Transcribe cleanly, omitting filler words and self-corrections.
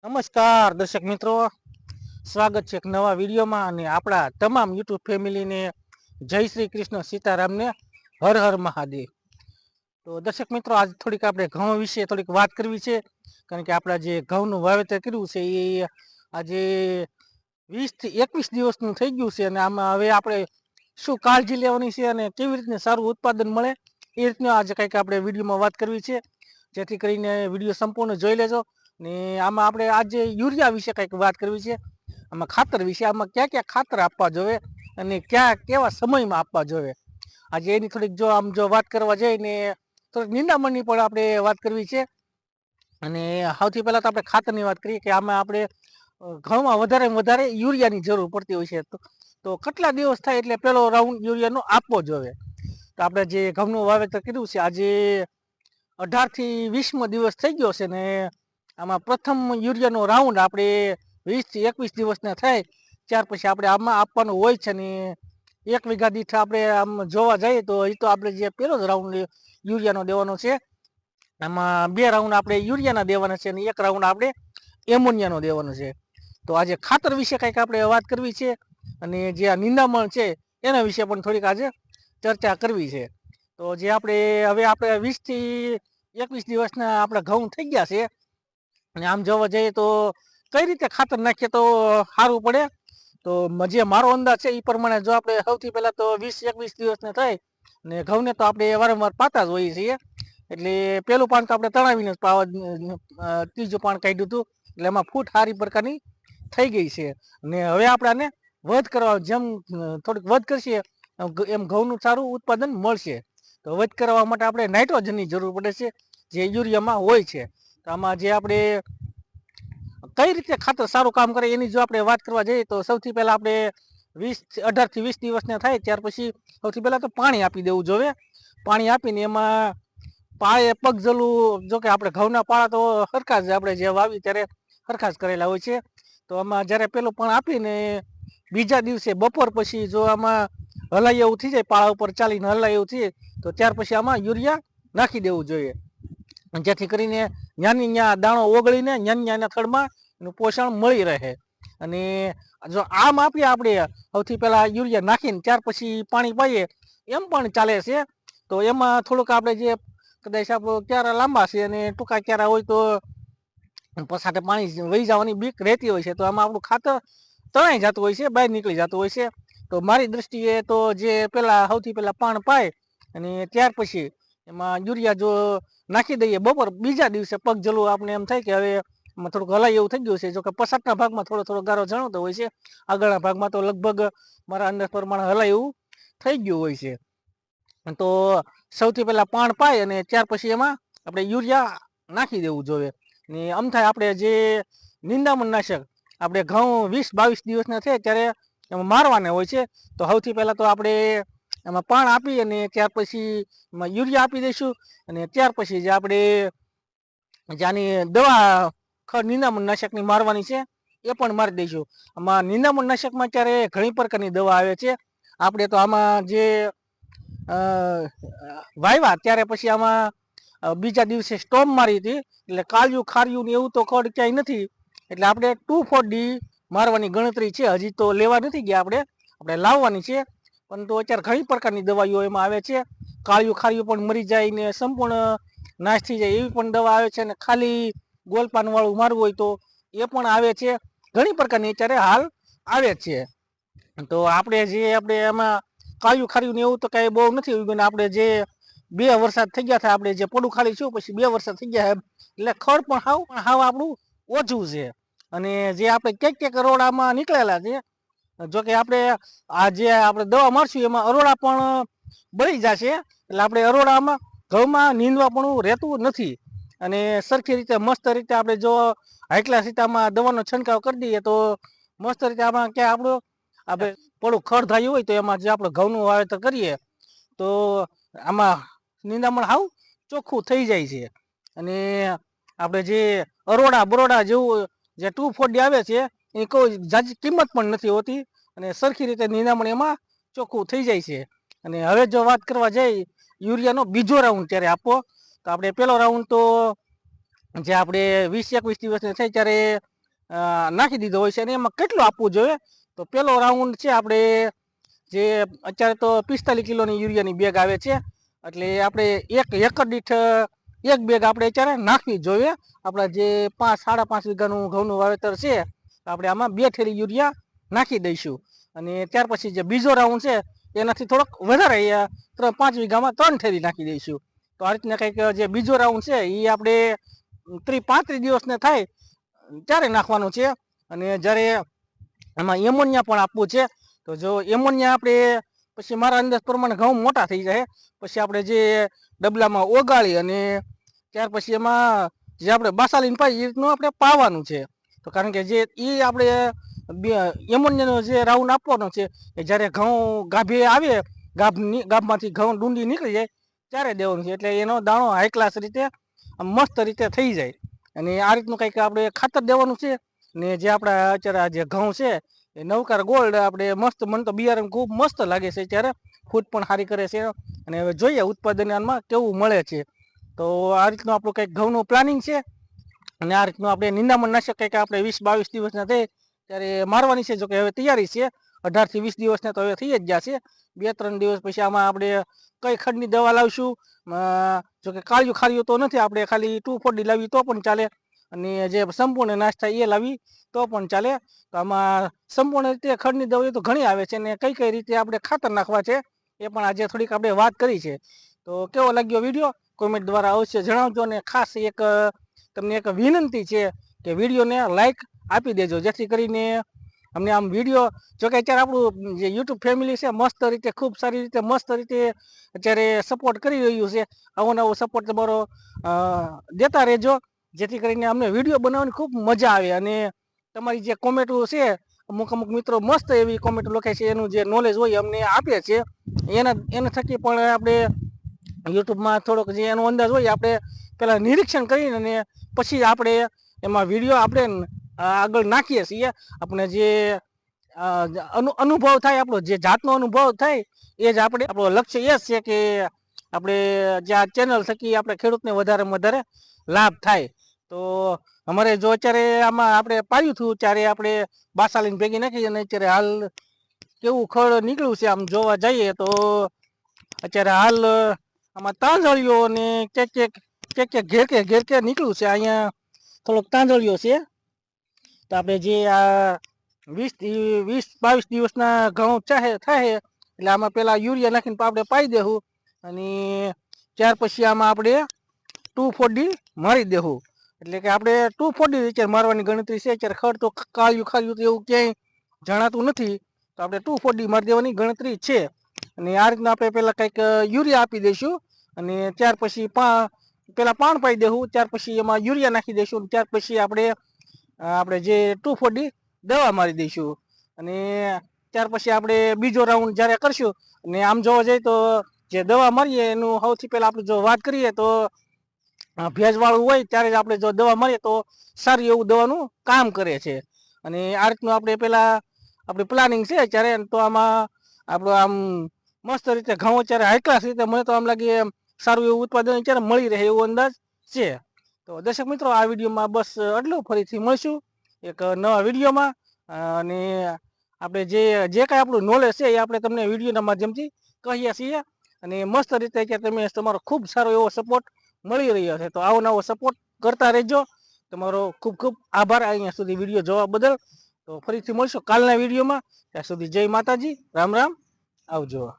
નમસ્કાર દર્શક મિત્રો, સ્વાગત છે એક નવા વિડીયોમાં અને આપણા તમામ યુટ્યુબ ફેમિલીને જય શ્રી કૃષ્ણ સીતારામને હર હર મહાદેવ। તો દર્શક મિત્રો, આજ થોડીક આપણે ઘઉં વિશે થોડીક વાત કરવી છે, કારણ કે આપણા જે ઘઉંનું વાવેતર કર્યું છે એ આજે 20 થી 21 દિવસનું થઈ ગયું છે અને આમાં હવે આપણે શું કાળજી લેવાની છે અને કેવી રીતને સારું ઉત્પાદન મળે એ રીતના આજે કંઈક આપણે વિડીયોમાં વાત કરવી છે, જેથી કરીને વિડીયો સંપૂર્ણ જોઈ લેજો। ને આમાં આપણે આજે યુરિયા વિશે કંઈક વાત કરવી છે, આમાં ખાતર વિશે, આમાં ક્યાં ક્યાં ખાતર આપવા જોઈએ અને કેવા સમયમાં આપવા જોઈએ, આજે એની થોડીક જો વાત કરવા જઈએ ને થોડીક નિંદામણની પણ આપણે વાત કરવી છે। અને સૌથી પહેલાં તો આપણે ખાતરની વાત કરીએ કે આમાં આપણે ઘઉંમાં વધારે યુરિયાની જરૂર પડતી હોય છે, તો કેટલા દિવસ થાય એટલે પેલો રાઉન્ડ યુરિયાનો આપવો જોઈએ। તો આપણે જે ઘઉંનું વાવેતર કર્યું છે આજે 18 થી 20મો દિવસ થઈ ગયો છે ને આમાં પ્રથમ યુરિયાનો રાઉન્ડ આપણે 20 થી 21 દિવસના થાય ત્યાર પછી આપણે આમાં આપવાનું હોય છે ને 1 વીઘા દીઠ આપણે આમ જોવા જઈએ તો એ તો આપણે જે પહેલો જ રાઉન્ડ યુરિયાનો દેવાનો છે, આમાં 2 રાઉન્ડ આપણે યુરિયાના દેવાના છે અને 1 રાઉન્ડ આપણે એમોનિયાનો દેવાનો છે। તો આજે ખાતર વિશે કંઈક આપણે વાત કરવી છે અને જે આ નિંદામણ છે એના વિશે પણ થોડીક આજે ચર્ચા કરવી છે। તો જે આપણે 20 થી 21 દિવસના આપણા ઘઉં થઈ ગયા છે અને આમ જોવા જઈએ તો કઈ રીતે ખાતર નાખીએ તો સારું પડે, તો જે મારો અંદાજ છે એ પ્રમાણે જો આપણે સૌથી પહેલાં તો 20-21 દિવસને થાય ને ઘઉંને તો આપણે વારંવાર પાતા જ હોઈએ છીએ, એટલે પેલું પાન તો આપણે તણાવીને પાવા, ત્રીજું પાન કાઢ્યું હતું એટલે એમાં ફૂટ સારી પ્રકારની થઈ ગઈ છે અને હવે આપણે આને વધ કરવા, જેમ થોડીક વધ કરશે એમ ઘઉંનું સારું ઉત્પાદન મળશે। તો વધ કરવા માટે આપણે નાઇટ્રોજનની જરૂર પડે છે, જે યુરિયામાં હોય છે। તો આમાં જે આપણે કઈ રીતે ખાતર સારું કામ કરે એની જો આપણે વાત કરવા જઈએ તો સૌથી પહેલાં આપણે 18 થી 20 દિવસના થાય ત્યાર પછી સૌથી પહેલાં તો પાણી આપી દેવું જોઈએ। પાણી આપીને એમાં પાળે પગ જલું, જો કે આપણે ઘઉંના પાળા તો સરખા જ આપણે જે વાવી ત્યારે સરખા જ કરેલા હોય છે, તો આમાં જ્યારે પેલું પણ આપીને બીજા દિવસે બપોર પછી જો આમાં હલાય એવું થઈ જાય, પાળા ઉપર ચાલીને હલાય એવું થઈ જાય તો ત્યાર પછી આમાં યુરિયા નાખી દેવું જોઈએ, જેથી કરીને ન્યાની ન્યા દાણો ઓગળીને ન્યાના થડમાં એનું પોષણ મળી રહે। અને જો આમ આપીએ આપણે સૌથી પહેલાં યુરિયા નાખીને ત્યાર પછી પાણી પાઈએ એમ પણ ચાલે છે, તો એમાં થોડુંક આપણે જે કદાચ આપણો ક્યારા લાંબા છે અને ટૂંકા ક્યારા હોય તો પછાટે પાણી વહી જવાની બીક રહેતી હોય છે, તો આમાં આપણું ખાતર તણાઈ જતું હોય છે, બહાર નીકળી જતું હોય છે। તો મારી દ્રષ્ટિએ તો જે પહેલાં સૌથી પહેલાં પાણ પાય અને ત્યાર પછી એમાં યુરિયા જો નાખી દઈએ બપોર, બીજા દિવસે પગ જલું આપણે એમ થાય કે હવે એમાં થોડુંક હલાય એવું થઈ ગયું છે, જો કે પછાટના ભાગમાં થોડો ગારો જણાવતો હોય છે, આગળના ભાગમાં તો લગભગ મારા અંદાજ પ્રમાણે હલાય એવું થઈ ગયું હોય છે। તો સૌથી પહેલાં પાણ પાય અને ત્યાર પછી એમાં આપણે યુરિયા નાખી દેવું જોઈએ ને આમ થાય આપણે જે નિંદામણ નાશક આપણે ઘઉં 20-22 દિવસના થાય ત્યારે એમાં મારવાના હોય છે, તો સૌથી પહેલાં તો આપણે એમાં પાણ આપી અને ત્યાર પછી એમાં યુરિયા આપી દઈશું અને ત્યાર પછી જે આપણે જ્યાંની દવા નિંદામણ નાશકની મારવાની છે એ પણ મારી દઈશું। આમાં નિંદામણ નાશકમાં અત્યારે ઘણી પ્રકારની દવા આવે છે, આપણે તો આમાં જે વાવ્યા ત્યારે પછી આમાં બીજા દિવસે સ્ટોમ મારી હતી, એટલે કાળિયું ખાર્યું ને એવું તો ખડ ક્યાંય નથી, એટલે આપણે 2,4-D મારવાની ગણતરી છે, હજી તો લેવા નથી ગયા આપણે લાવવાની છે, પરંતુ અત્યારે ઘણી પ્રકારની દવાઈઓ એમાં આવે છે, કાળિયું ખાર્યું પણ મરી જાય ને સંપૂર્ણ નાશ થઈ જાય એવી પણ દવા આવે છે, અને ખાલી ગોલપાનવાળું મારવું હોય તો એ પણ આવે છે, ઘણી પ્રકારની અત્યારે હાલ આવે છે। તો આપણે એમાં કાળિયું ખાર્યું ને એવું તો કાંઈ બહુ નથી ઉગ્યું, આપણે જે 2 વરસાદ થઈ ગયા હતા, આપણે જે પડું ખાલી છું પછી 2 વરસાદ થઈ ગયા એટલે ખડ પણ હાવ આપણું ઓછું છે, અને જે આપણે ક્યાંક અરોડામાં નીકળેલા છે, જોકે આપણે આ જે આપણે દવા મારશું એમાં અરોડા પણ બળી જશે, એટલે આપણે અરોડામાં ઘઉંમાં નીંદવા પણ રહેતું નથી, અને સરખી રીતે મસ્ત રીતે આપણે જો હાઈકલા સીતામાં દવાનો છંટકાવ કરી દઈએ તો મસ્ત રીતે આમાં ક્યાં આપણું આપણે પડું ખડ થયું હોય તો એમાં જે આપણે ઘઉંનું વાવેતર કરીએ તો આમાં નિંદામણ હાવ ચોખ્ખું થઈ જાય છે, અને આપણે જે અરોડા બરોડા જેવું જે 2,4-D આવે છે એ કોઈ જાજી કિંમત પણ નથી હોતી, અને સરખી રીતે નિંદામણ એમાં ચોખ્ખું થઈ જાય છે। અને હવે જો વાત કરવા જઈએ યુરિયાનો બીજો રાઉન્ડ ત્યારે આપવો, તો આપણે પહેલો રાઉન્ડ તો જે આપણે 20-21 દિવસને થાય ત્યારે નાખી દીધો હોય છે અને એમાં કેટલું આપવું જોઈએ તો પહેલો રાઉન્ડ છે આપણે જે અત્યારે તો 45 કિલોની યુરિયાની બેગ આવે છે એટલે આપણે એક એકર દીઠ એક બેગ આપણે અત્યારે નાખવી જોઈએ. આપણા જે 5-5.5 વીઘાનું ઘઉંનું વાવેતર છે આપણે આમાં 2 થેલી યુરિયા નાખી દઈશું અને ત્યાર પછી જે બીજો રાઉન્ડ છે એનાથી થોડોક વધારે 3-5 વીઘામાં 3 થેલી નાખી દઈશું. તો આ રીતના કંઈક જે બીજો રાઉન્ડ છે એ આપણે 30-35 દિવસને થાય ત્યારે નાખવાનું છે. અને જ્યારે એમાં એમોનિયા પણ આપવું છે તો જો એમોનિયા આપણે પછી મારા અંદાજ પ્રમાણે ઘઉં મોટા થઈ જાય પછી આપણે જે ડબલામાં ઓગાળી અને ત્યાર પછી એમાં જે આપણે બાસાલીને પાઈ એ રીતનું આપણે પાવાનું છે. તો કારણ કે જે એ આપણે એમોનિયાનો જે રાઉન્ડ આપવાનો છે એ જ્યારે ઘઉં ગાભે આવે ગાભમાંથી ઘઉં ડુંડી નીકળી જાય ત્યારે દેવાનું છે એટલે એનો દાણો હાઈ ક્લાસ રીતે મસ્ત રીતે થઈ જાય. અને આ રીતનું કંઈક આપણે ખાતર દેવાનું છે. ને જે આપણા અત્યારે જે ઘઉં છે એ નવકાર ગોલ્ડ આપણે મસ્ત મને તો બિયારણ ખૂબ મસ્ત લાગે છે ત્યારે ફૂટ પણ સારી કરે છે અને હવે જોઈએ ઉત્પાદનમાં કેવું મળે છે. તો આ રીતનું આપણું કંઈક ઘઉંનું પ્લાનિંગ છે અને આ રીતનું આપણે નિંદામણ નાશક કંઈક આપણે 20-22 દિવસના થાય ત્યારે મારવાની છે. જોકે હવે તૈયારી છે 18 થી 20 દિવસના તો હવે થઈ જ જશે. 2-3 દિવસ પછી આમાં આપણે કઈ ખડની દવા લાવશું જોકે કાળિયું ખારિયું તો નથી આપણે ખાલી 2,4-D લાવી તો પણ ચાલે અને જે સંપૂર્ણ નાશ થાય એ લાવી તો પણ ચાલે. તો આમાં સંપૂર્ણ રીતે ખડની દવાઓ તો ઘણી આવે છે અને કઈ કઈ રીતે આપણે ખાતર નાખવા છે એ પણ આજે થોડીક આપણે વાત કરી છે. તો કેવો લાગ્યો વિડીયો કોમેન્ટ દ્વારા અવશ્ય જણાવજો અને ખાસ એક તમને એક વિનંતી છે કે વિડીયોને લાઈક આપી દેજો જેથી કરીને અમને આમ વિડીયો જોકે અત્યારે આપણું જે યુટ્યુબ ફેમિલી છે મસ્ત રીતે ખૂબ સારી રીતે મસ્ત રીતે અત્યારે સપોર્ટ કરી રહ્યું છે. આવો નવો સપોર્ટ તમારો દેતા રહેજો જેથી કરીને અમને વિડીયો બનાવવાની ખૂબ મજા આવે અને તમારી જે કોમેન્ટો છે અમુક મિત્રો મસ્ત એવી કોમેન્ટ લખે છે એનું જે નોલેજ હોય અમને આપે છે એના થકી પણ આપણે યુટ્યુબમાં થોડોક જે એનો અંદાજ હોય આપણે પહેલાં નિરીક્ષણ કરીને અને પછી આપણે એમાં વિડીયો આપણે આગળ નાખીએ છીએ. આપણે જે અનુભવ થાય આપણો જે જાતનો અનુભવ થાય એ જ આપણે આપણો લક્ષ્ય એ જ છે કે આપણે જે આ ચેનલ થકી આપણે ખેડૂતને વધારેમાં વધારે લાભ થાય. તો અમારે જો અત્યારે આમાં આપણે પાયું થયું ત્યારે આપણે બાસાલીને ભેગી નાખી અને અત્યારે હાલ કેવું ખડ નીકળ્યું છે આમ જોવા જઈએ તો અત્યારે હાલ આમાં તાંજળીઓ ને ક્યાંક ઘેર કે નીકળ્યું છે. અહીંયા થોડોક તાંજળીઓ છે તો આપણે જે આ 20-22 દિવસના ઘઉં થાય એટલે આમાં પેલા યુરિયા નાખીને આપણે પાઈ દેવું અને ત્યાર પછી આમાં આપણે 2,4-D મારી દેવું. એટલે કે આપણે 2,4-D અત્યારે મારવાની ગણતરી છે. અત્યારે ખડ તો કાળિયું ખાર્યું તો એવું ક્યાંય જણાતું નથી તો આપણે 2,4-D મારી દેવાની ગણતરી છે. અને આ રીતના આપણે પહેલાં કંઈક યુરિયા આપી દઈશું અને ત્યાર પછી પહેલાં પાણ પાઈ દેવું ત્યાર પછી એમાં યુરિયા નાખી દઈશું ત્યાર પછી આપણે જે 2,4-D દવા મારી દઈશું અને ત્યાર પછી આપણે બીજો રાઉન્ડ જ્યારે કરશું અને આમ જોવા જઈએ તો જે દવા મારીએ એનું સૌથી પહેલાં આપણે જો વાત કરીએ તો ભેજવાળું હોય ત્યારે જ આપણે જો દવા મારીએ તો સારું એવું દવાનું કામ કરે છે. અને આ રીતનું આપણે પહેલાં આપણી પ્લાનિંગ છે ત્યારે તો આમાં આપણું આમ મસ્ત રીતે ઘઉં અત્યારે હાઈ ક્લાસ રીતે મને તો આમ લાગે સારું એવું ઉત્પાદન અત્યારે મળી રહે એવો અંદાજ છે. તો દર્શક મિત્રો આ વિડીયોમાં બસ આટલું. ફરીથી મળશું એક નવા વિડીયોમાં અને આપણે જે કાંઈ આપણું નોલેજ છે એ આપણે તમને વિડીયોના માધ્યમથી કહીએ છીએ અને મસ્ત રીતે અત્યારે તમે તમારો ખૂબ સારો એવો સપોર્ટ મળી રહ્યો છે. તો આવો નવો સપોર્ટ કરતા રહેજો. તમારો ખૂબ ખૂબ આભાર અહીંયા સુધી વિડીયો જોવા બદલ. તો ફરીથી મળશું કાલના વિડીયોમાં. ત્યાં સુધી જય માતાજી, રામ રામ, આવજો.